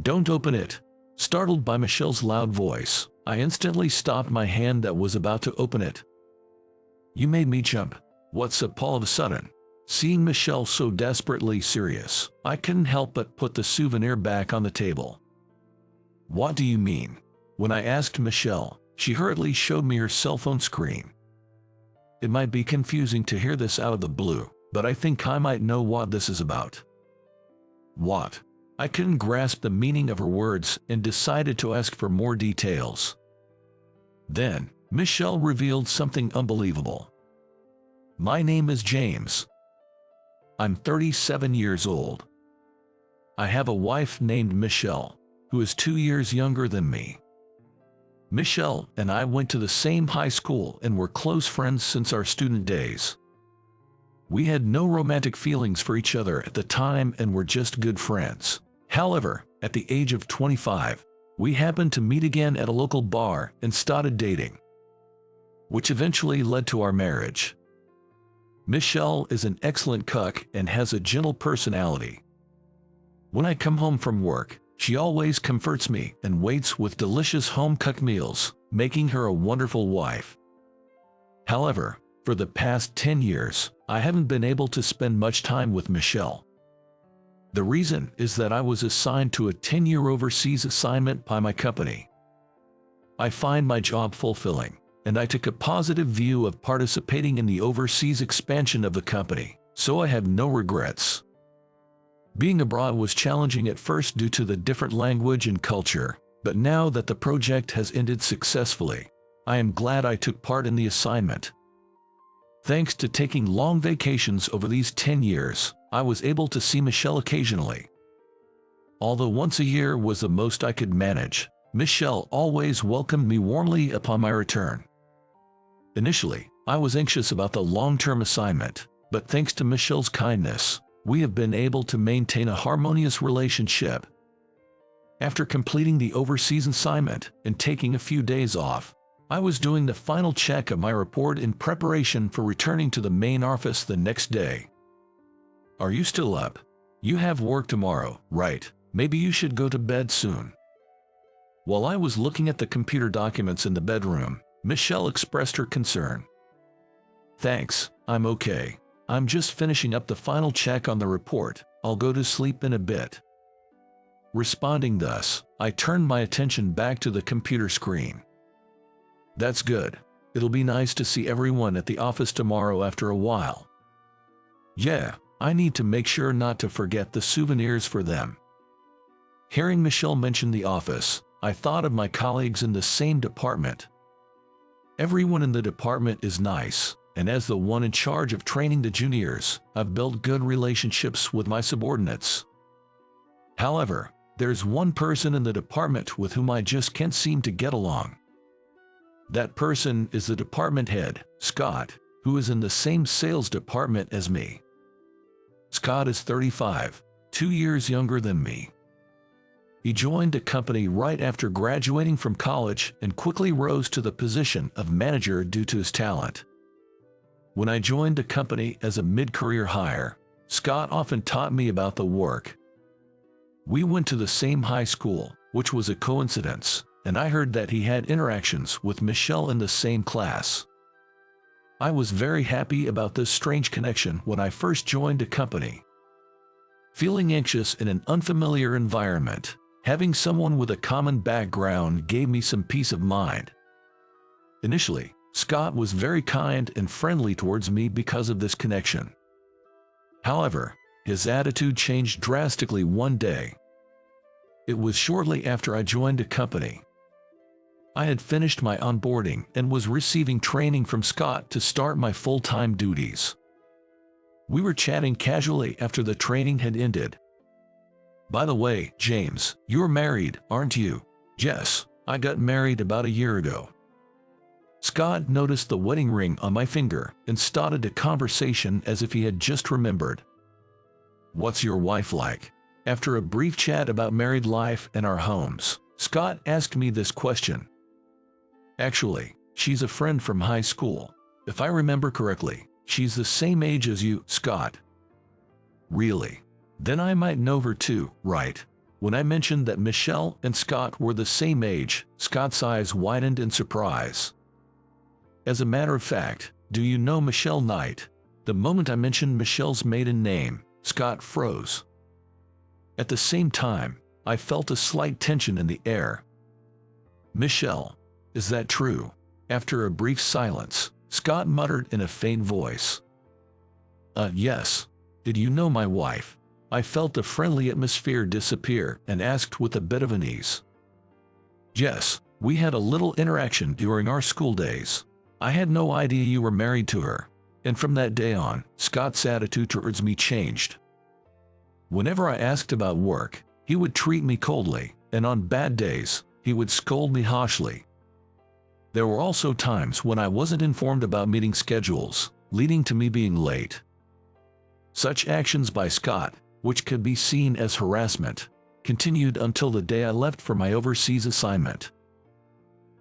Don't open it. Startled by Michelle's loud voice, I instantly stopped my hand that was about to open it. You made me jump. What's up all of a sudden? Seeing Michelle so desperately serious, I couldn't help but put the souvenir back on the table. What do you mean? When I asked Michelle, she hurriedly showed me her cell phone screen. It might be confusing to hear this out of the blue, but I think I might know what this is about. What? I couldn't grasp the meaning of her words and decided to ask for more details. Then, Michelle revealed something unbelievable. My name is James. I'm 37 years old. I have a wife named Michelle, who is 2 years younger than me. Michelle and I went to the same high school and were close friends since our student days. We had no romantic feelings for each other at the time and were just good friends. However, at the age of 25, we happened to meet again at a local bar and started dating, which eventually led to our marriage. Michelle is an excellent cook and has a gentle personality. When I come home from work, she always comforts me and waits with delicious home-cooked meals, making her a wonderful wife. However, for the past 10 years, I haven't been able to spend much time with Michelle. The reason is that I was assigned to a 10-year overseas assignment by my company. I find my job fulfilling, and I took a positive view of participating in the overseas expansion of the company, so I have no regrets. Being abroad was challenging at first due to the different language and culture, but now that the project has ended successfully, I am glad I took part in the assignment. Thanks to taking long vacations over these 10 years, I was able to see Michelle occasionally. Although once a year was the most I could manage, Michelle always welcomed me warmly upon my return. Initially, I was anxious about the long-term assignment, but thanks to Michelle's kindness, we have been able to maintain a harmonious relationship. After completing the overseas assignment and taking a few days off, I was doing the final check of my report in preparation for returning to the main office the next day. Are you still up? You have work tomorrow, right? Maybe you should go to bed soon. While I was looking at the computer documents in the bedroom, Michelle expressed her concern. Thanks, I'm okay. I'm just finishing up the final check on the report. I'll go to sleep in a bit. Responding thus, I turned my attention back to the computer screen. That's good. It'll be nice to see everyone at the office tomorrow after a while. Yeah, I need to make sure not to forget the souvenirs for them. Hearing Michelle mention the office, I thought of my colleagues in the same department. Everyone in the department is nice, and as the one in charge of training the juniors, I've built good relationships with my subordinates. However, there's one person in the department with whom I just can't seem to get along. That person is the department head, Scott, who is in the same sales department as me. Scott is 35, 2 years younger than me. He joined the company right after graduating from college and quickly rose to the position of manager due to his talent. When I joined the company as a mid-career hire, Scott often taught me about the work. We went to the same high school, which was a coincidence, and I heard that he had interactions with Michelle in the same class. I was very happy about this strange connection when I first joined the company. Feeling anxious in an unfamiliar environment, having someone with a common background gave me some peace of mind. Initially, Scott was very kind and friendly towards me because of this connection. However, his attitude changed drastically one day. It was shortly after I joined the company. I had finished my onboarding and was receiving training from Scott to start my full-time duties. We were chatting casually after the training had ended. By the way, James, you're married, aren't you? Yes, I got married about a year ago. Scott noticed the wedding ring on my finger and started a conversation as if he had just remembered. What's your wife like? After a brief chat about married life and our homes, Scott asked me this question. Actually, she's a friend from high school. If I remember correctly, she's the same age as you, Scott. Really? Then I might know her too, right? When I mentioned that Michelle and Scott were the same age, Scott's eyes widened in surprise. As a matter of fact, do you know Michelle Knight? The moment I mentioned Michelle's maiden name, Scott froze. At the same time, I felt a slight tension in the air. Michelle, is that true? After a brief silence, Scott muttered in a faint voice. Yes. Did you know my wife? I felt the friendly atmosphere disappear and asked with a bit of unease. Yes, we had a little interaction during our school days. I had no idea you were married to her. And from that day on, Scott's attitude towards me changed. Whenever I asked about work, he would treat me coldly, and on bad days, he would scold me harshly. There were also times when I wasn't informed about meeting schedules, leading to me being late. Such actions by Scott, which could be seen as harassment, continued until the day I left for my overseas assignment.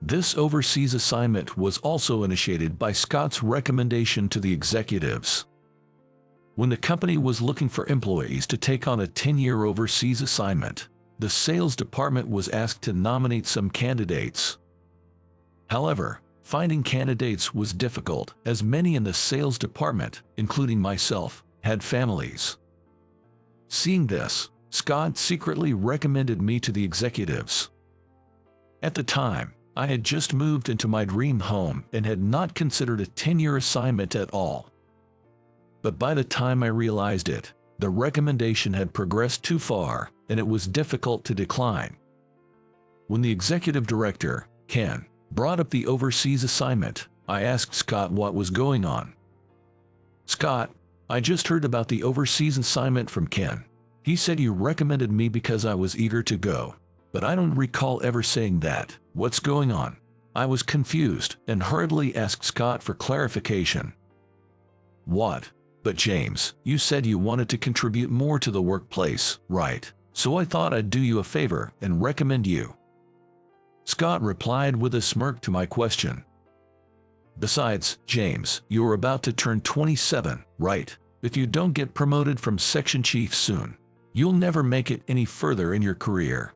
This overseas assignment was also initiated by Scott's recommendation to the executives. When the company was looking for employees to take on a 10-year overseas assignment, the sales department was asked to nominate some candidates. However, finding candidates was difficult, as many in the sales department, including myself, had families. Seeing this, Scott secretly recommended me to the executives. At the time, I had just moved into my dream home and had not considered a 10-year assignment at all. But by the time I realized it, the recommendation had progressed too far, and it was difficult to decline. When the executive director, Ken, brought up the overseas assignment, I asked Scott what was going on. Scott, I just heard about the overseas assignment from Ken. He said you recommended me because I was eager to go. But I don't recall ever saying that. What's going on? I was confused and hurriedly asked Scott for clarification. What? But James, you said you wanted to contribute more to the workplace, right? So I thought I'd do you a favor and recommend you. Scott replied with a smirk to my question. Besides, James, you are about to turn 27, right? If you don't get promoted from section chief soon, you'll never make it any further in your career.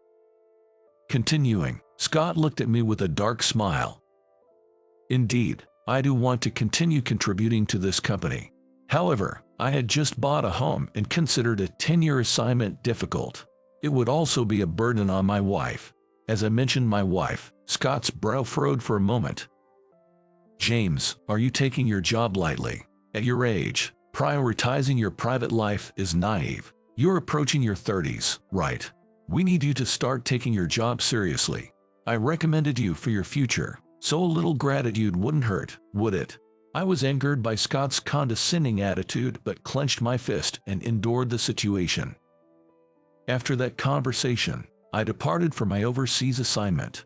Continuing, Scott looked at me with a dark smile. Indeed, I do want to continue contributing to this company. However, I had just bought a home and considered a 10-year assignment difficult. It would also be a burden on my wife. As I mentioned my wife, Scott's brow furrowed for a moment. James, are you taking your job lightly? At your age, prioritizing your private life is naive. You're approaching your 30s, right? We need you to start taking your job seriously. I recommended you for your future, so a little gratitude wouldn't hurt, would it? I was angered by Scott's condescending attitude but clenched my fist and endured the situation. After that conversation, I departed for my overseas assignment.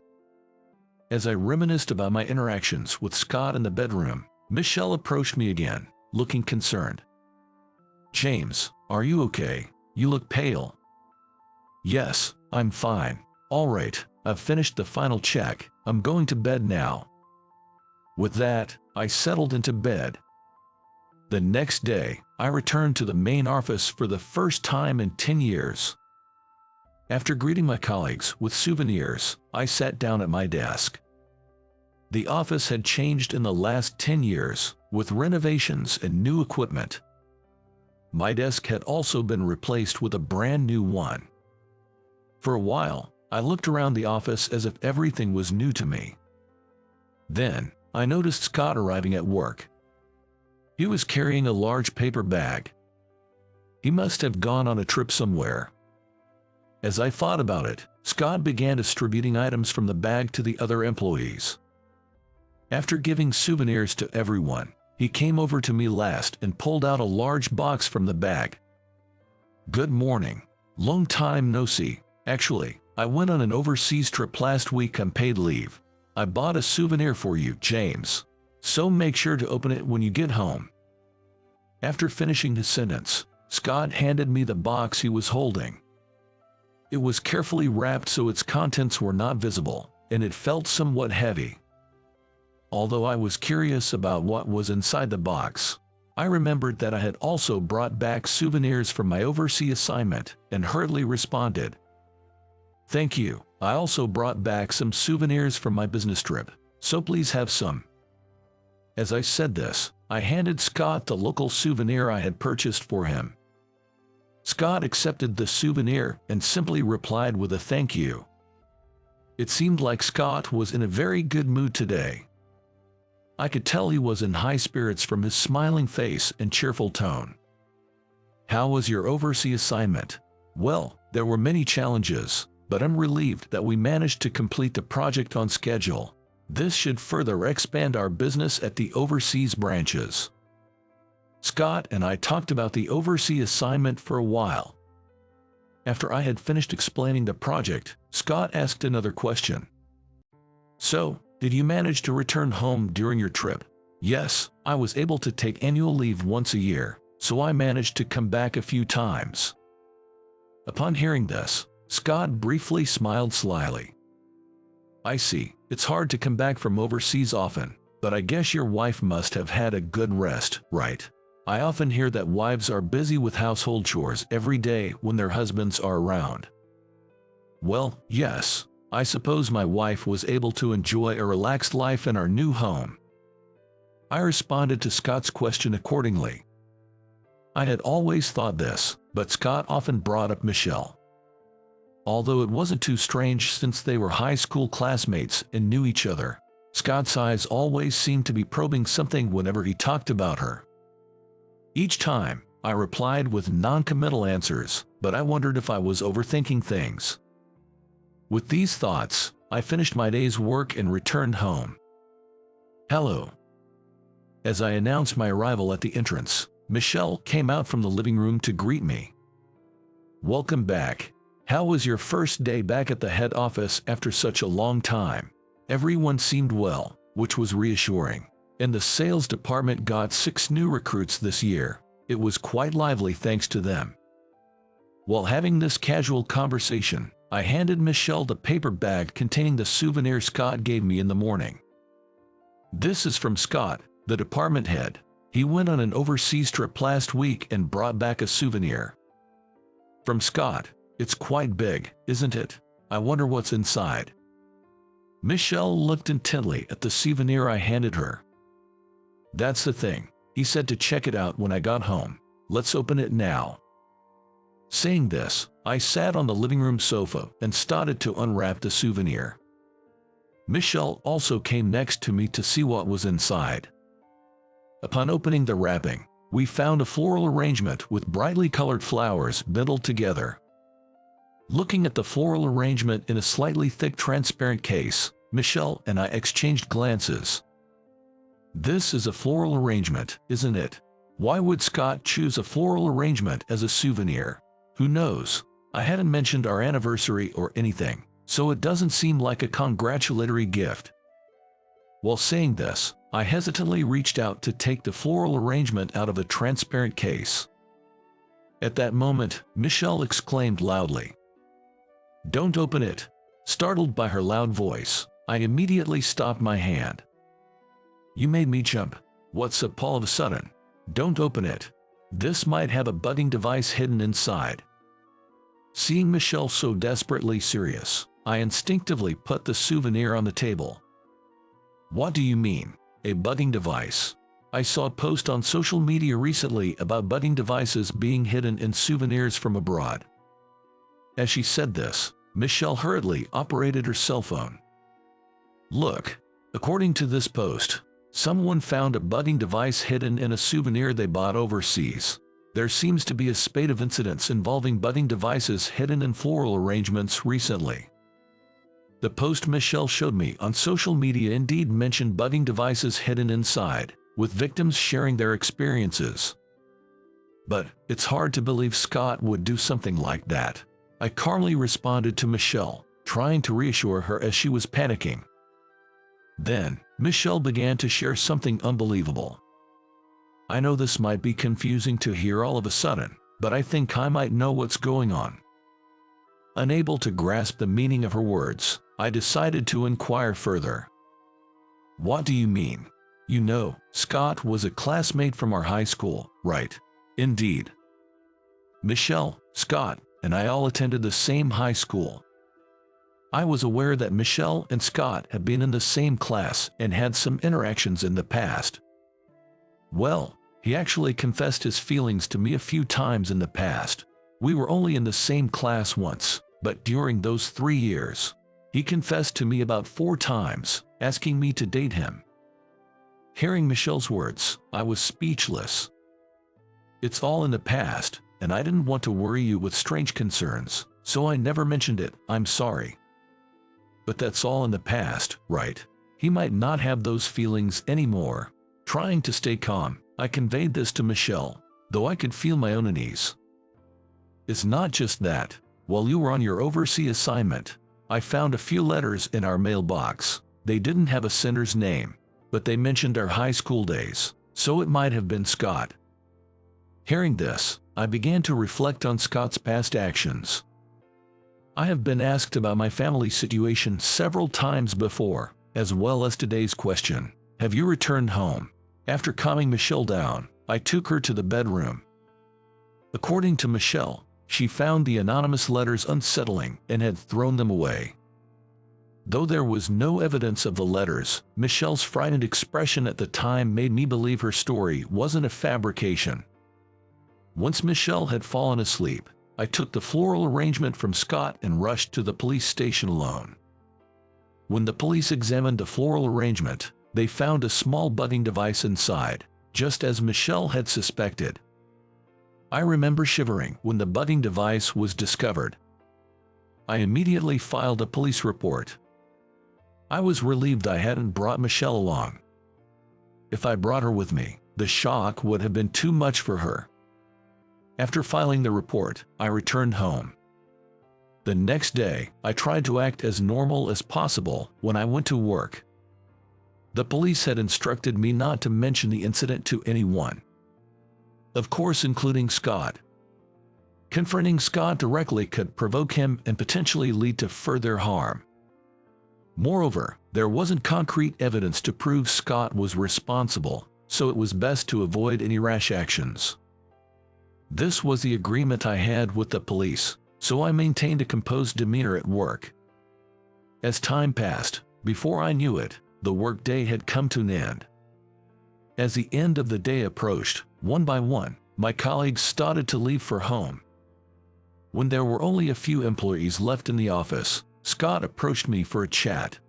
As I reminisced about my interactions with Scott in the bedroom, Michelle approached me again, looking concerned. James, are you okay? You look pale. Yes, I'm fine. All right, I've finished the final check. I'm going to bed now. With that, I settled into bed. The next day, I returned to the main office for the first time in 10 years. After greeting my colleagues with souvenirs, I sat down at my desk. The office had changed in the last 10 years, with renovations and new equipment. My desk had also been replaced with a brand new one. For a while, I looked around the office as if everything was new to me. Then, I noticed Scott arriving at work. He was carrying a large paper bag. He must have gone on a trip somewhere. As I thought about it, Scott began distributing items from the bag to the other employees. After giving souvenirs to everyone, he came over to me last and pulled out a large box from the bag. Good morning. Long time no see. Actually, I went on an overseas trip last week on paid leave. I bought a souvenir for you, James. So make sure to open it when you get home. After finishing his sentence, Scott handed me the box he was holding. It was carefully wrapped so its contents were not visible, and it felt somewhat heavy. Although I was curious about what was inside the box, I remembered that I had also brought back souvenirs from my overseas assignment and hurriedly responded. Thank you. I also brought back some souvenirs from my business trip, so please have some. As I said this, I handed Scott the local souvenir I had purchased for him. Scott accepted the souvenir and simply replied with a thank you. It seemed like Scott was in a very good mood today. I could tell he was in high spirits from his smiling face and cheerful tone. How was your overseas assignment? Well, there were many challenges, but I'm relieved that we managed to complete the project on schedule. This should further expand our business at the overseas branches. Scott and I talked about the overseas assignment for a while. After I had finished explaining the project, Scott asked another question. So, did you manage to return home during your trip? Yes, I was able to take annual leave once a year, so I managed to come back a few times. Upon hearing this, Scott briefly smiled slyly. I see, it's hard to come back from overseas often, but I guess your wife must have had a good rest, right? I often hear that wives are busy with household chores every day when their husbands are around. Well, yes, I suppose my wife was able to enjoy a relaxed life in our new home. I responded to Scott's question accordingly. I had always thought this, but Scott often brought up Michelle. Although it wasn't too strange since they were high school classmates and knew each other, Scott's eyes always seemed to be probing something whenever he talked about her. Each time, I replied with non-committal answers, but I wondered if I was overthinking things. With these thoughts, I finished my day's work and returned home. Hello. As I announced my arrival at the entrance, Michelle came out from the living room to greet me. Welcome back. How was your first day back at the head office after such a long time? Everyone seemed well, which was reassuring. And the sales department got 6 new recruits this year. It was quite lively thanks to them. While having this casual conversation, I handed Michelle the paper bag containing the souvenir Scott gave me in the morning. This is from Scott, the department head. He went on an overseas trip last week and brought back a souvenir. From Scott, it's quite big, isn't it? I wonder what's inside. Michelle looked intently at the souvenir I handed her. That's the thing, he said to check it out when I got home. Let's open it now. Saying this, I sat on the living room sofa and started to unwrap the souvenir. Michelle also came next to me to see what was inside. Upon opening the wrapping, we found a floral arrangement with brightly colored flowers bundled together. Looking at the floral arrangement in a slightly thick transparent case, Michelle and I exchanged glances. This is a floral arrangement, isn't it? Why would Scott choose a floral arrangement as a souvenir? Who knows? I hadn't mentioned our anniversary or anything, so it doesn't seem like a congratulatory gift. While saying this, I hesitantly reached out to take the floral arrangement out of a transparent case. At that moment, Michelle exclaimed loudly. Don't open it. Startled by her loud voice, I immediately stopped my hand. You made me jump. What's up all of a sudden? Don't open it. This might have a budding device hidden inside. Seeing Michelle so desperately serious, I instinctively put the souvenir on the table. What do you mean, a budding device? I saw a post on social media recently about budding devices being hidden in souvenirs from abroad. As she said this, Michelle hurriedly operated her cell phone. Look, according to this post, someone found a budding device hidden in a souvenir they bought overseas. There seems to be a spate of incidents involving budding devices hidden in floral arrangements recently. The post Michelle showed me on social media indeed mentioned budding devices hidden inside, with victims sharing their experiences. But it's hard to believe Scott would do something like that. I calmly responded to Michelle, trying to reassure her as she was panicking. Then, Michelle began to share something unbelievable. I know this might be confusing to hear all of a sudden, but I think I might know what's going on. Unable to grasp the meaning of her words, I decided to inquire further. What do you mean? You know, Scott was a classmate from our high school, right? Indeed. Michelle, Scott, and I all attended the same high school. I was aware that Michelle and Scott had been in the same class and had some interactions in the past. Well, he actually confessed his feelings to me a few times in the past. We were only in the same class once, but during those 3 years, he confessed to me about 4 times, asking me to date him. Hearing Michelle's words, I was speechless. It's all in the past, and I didn't want to worry you with strange concerns, so I never mentioned it. I'm sorry. But that's all in the past, right? He might not have those feelings anymore. Trying to stay calm, I conveyed this to Michelle, though I could feel my own unease. It's not just that. While you were on your overseas assignment, I found a few letters in our mailbox. They didn't have a sender's name, but they mentioned our high school days, so it might have been Scott. Hearing this, I began to reflect on Scott's past actions. I have been asked about my family situation several times before, as well as today's question. Have you returned home? After calming Michelle down, I took her to the bedroom. According to Michelle, she found the anonymous letters unsettling and had thrown them away. Though there was no evidence of the letters, Michelle's frightened expression at the time made me believe her story wasn't a fabrication. Once Michelle had fallen asleep, I took the floral arrangement from Scott and rushed to the police station alone. When the police examined the floral arrangement, they found a small budding device inside, just as Michelle had suspected. I remember shivering when the budding device was discovered. I immediately filed a police report. I was relieved I hadn't brought Michelle along. If I brought her with me, the shock would have been too much for her. After filing the report, I returned home. The next day, I tried to act as normal as possible when I went to work. The police had instructed me not to mention the incident to anyone. Of course, including Scott. Confronting Scott directly could provoke him and potentially lead to further harm. Moreover, there wasn't concrete evidence to prove Scott was responsible, so it was best to avoid any rash actions. This was the agreement I had with the police, so I maintained a composed demeanor at work. As time passed, before I knew it, the workday had come to an end. As the end of the day approached, one by one, my colleagues started to leave for home. When there were only a few employees left in the office, Scott approached me for a chat.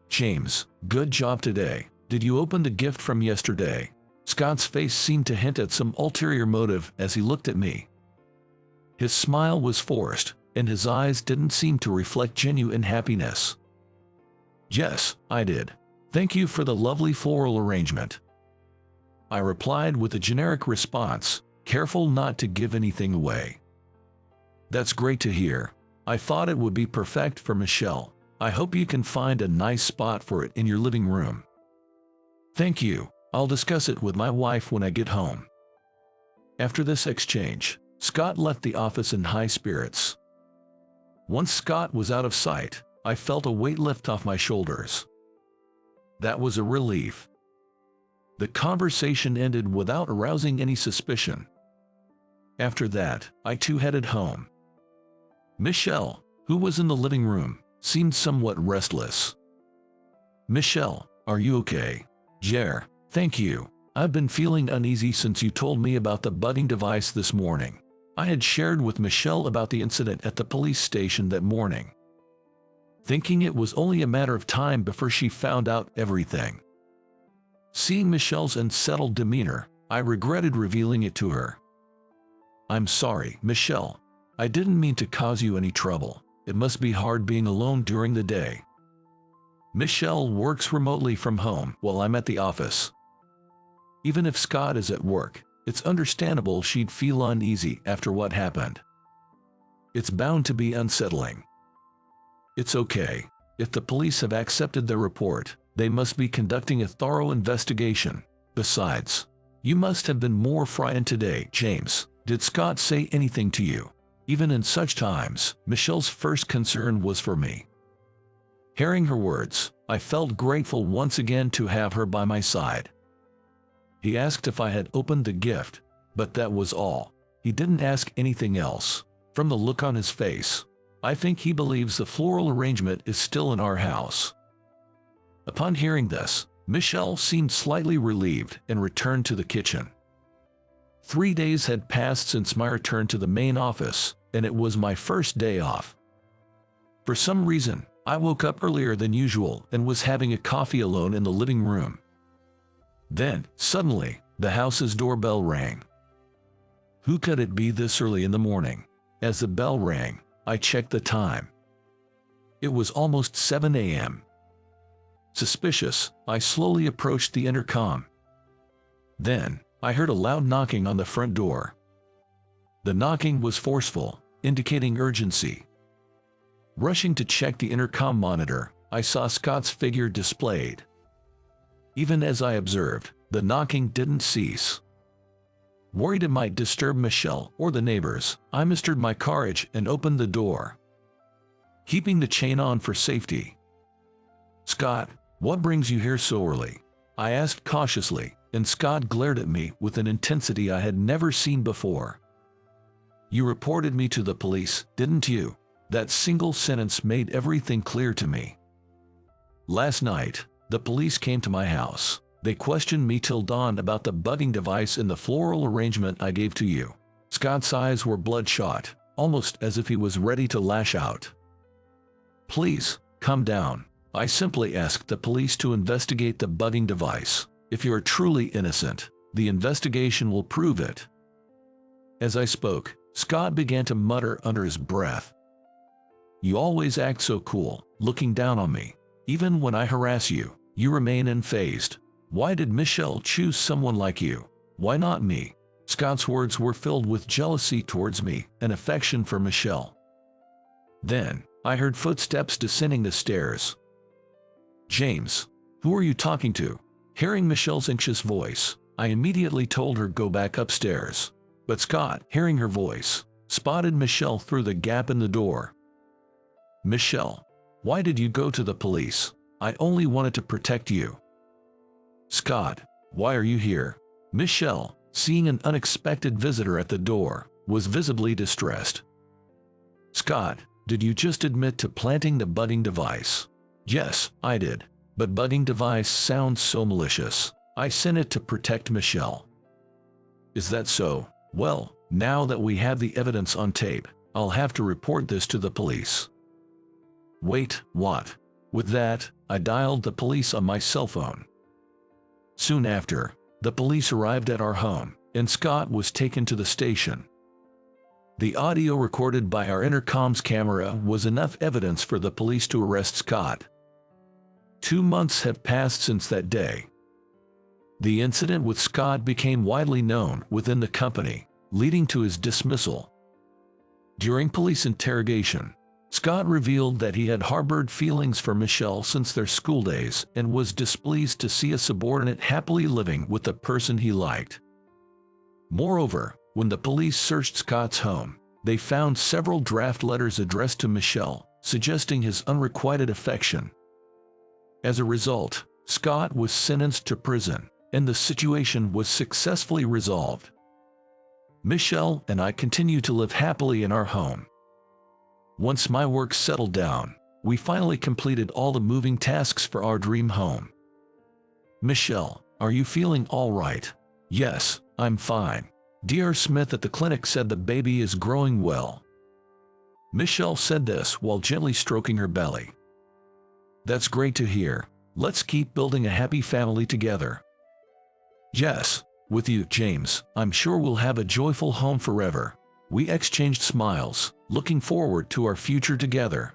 "James, good job today. Did you open the gift from yesterday?" Scott's face seemed to hint at some ulterior motive as he looked at me. His smile was forced, and his eyes didn't seem to reflect genuine happiness. "Yes, I did. Thank you for the lovely floral arrangement." I replied with a generic response, careful not to give anything away. "That's great to hear. I thought it would be perfect for Michelle. I hope you can find a nice spot for it in your living room." "Thank you. I'll discuss it with my wife when I get home." After this exchange, Scott left the office in high spirits. Once Scott was out of sight, I felt a weight lift off my shoulders. That was a relief. The conversation ended without arousing any suspicion. After that, I too headed home. Michelle, who was in the living room, seemed somewhat restless. "Michelle, are you okay?" "Jer, thank you. I've been feeling uneasy since you told me about the budding device this morning." I had shared with Michelle about the incident at the police station that morning, thinking it was only a matter of time before she found out everything. Seeing Michelle's unsettled demeanor, I regretted revealing it to her. "I'm sorry, Michelle. I didn't mean to cause you any trouble. It must be hard being alone during the day." Michelle works remotely from home while I'm at the office. Even if Scott is at work, it's understandable she'd feel uneasy after what happened. It's bound to be unsettling. It's okay. If the police have accepted their report, they must be conducting a thorough investigation. Besides, you must have been more frightened today, James. Did Scott say anything to you? Even in such times, Michelle's first concern was for me. Hearing her words, I felt grateful once again to have her by my side. He asked if I had opened the gift, but that was all. He didn't ask anything else. From the look on his face, I think he believes the floral arrangement is still in our house." Upon hearing this, Michelle seemed slightly relieved and returned to the kitchen. 3 days had passed since my return to the main office, and it was my first day off. For some reason, I woke up earlier than usual and was having a coffee alone in the living room. Then, suddenly, the house's doorbell rang. Who could it be this early in the morning? As the bell rang, I checked the time. It was almost 7 a.m. Suspicious, I slowly approached the intercom. Then, I heard a loud knocking on the front door. The knocking was forceful, indicating urgency. Rushing to check the intercom monitor, I saw Scott's figure displayed. Even as I observed, the knocking didn't cease. Worried it might disturb Michelle or the neighbors, I mustered my courage and opened the door, keeping the chain on for safety. "Scott, what brings you here so early?" I asked cautiously, and Scott glared at me with an intensity I had never seen before. "You reported me to the police, didn't you?" That single sentence made everything clear to me. "Last night, the police came to my house. They questioned me till dawn about the bugging device in the floral arrangement I gave to you." Scott's eyes were bloodshot, almost as if he was ready to lash out. "Please, calm down. I simply asked the police to investigate the bugging device. If you are truly innocent, the investigation will prove it." As I spoke, Scott began to mutter under his breath. "You always act so cool, looking down on me. Even when I harass you, you remain unfazed. Why did Michelle choose someone like you? Why not me?" Scott's words were filled with jealousy towards me and affection for Michelle. Then, I heard footsteps descending the stairs. "James, who are you talking to?" Hearing Michelle's anxious voice, I immediately told her go back upstairs. But Scott, hearing her voice, spotted Michelle through the gap in the door. "Michelle, why did you go to the police? I only wanted to protect you." "Scott, why are you here?" Michelle, seeing an unexpected visitor at the door, was visibly distressed. "Scott, did you just admit to planting the bugging device?" "Yes, I did. But bugging device sounds so malicious. I sent it to protect Michelle." "Is that so? Well, now that we have the evidence on tape, I'll have to report this to the police." "Wait, what?" With that, I dialed the police on my cell phone. Soon after, the police arrived at our home, and Scott was taken to the station. The audio recorded by our intercom's camera was enough evidence for the police to arrest Scott. 2 months have passed since that day. The incident with Scott became widely known within the company, leading to his dismissal. During police interrogation, Scott revealed that he had harbored feelings for Michelle since their school days and was displeased to see a subordinate happily living with the person he liked. Moreover, when the police searched Scott's home, they found several draft letters addressed to Michelle, suggesting his unrequited affection. As a result, Scott was sentenced to prison, and the situation was successfully resolved. Michelle and I continue to live happily in our home. Once my work settled down, we finally completed all the moving tasks for our dream home. "Michelle, are you feeling all right?" "Yes, I'm fine. Dr. Smith at the clinic said the baby is growing well." Michelle said this while gently stroking her belly. "That's great to hear. Let's keep building a happy family together." "Yes, with you, James, I'm sure we'll have a joyful home forever." We exchanged smiles, looking forward to our future together.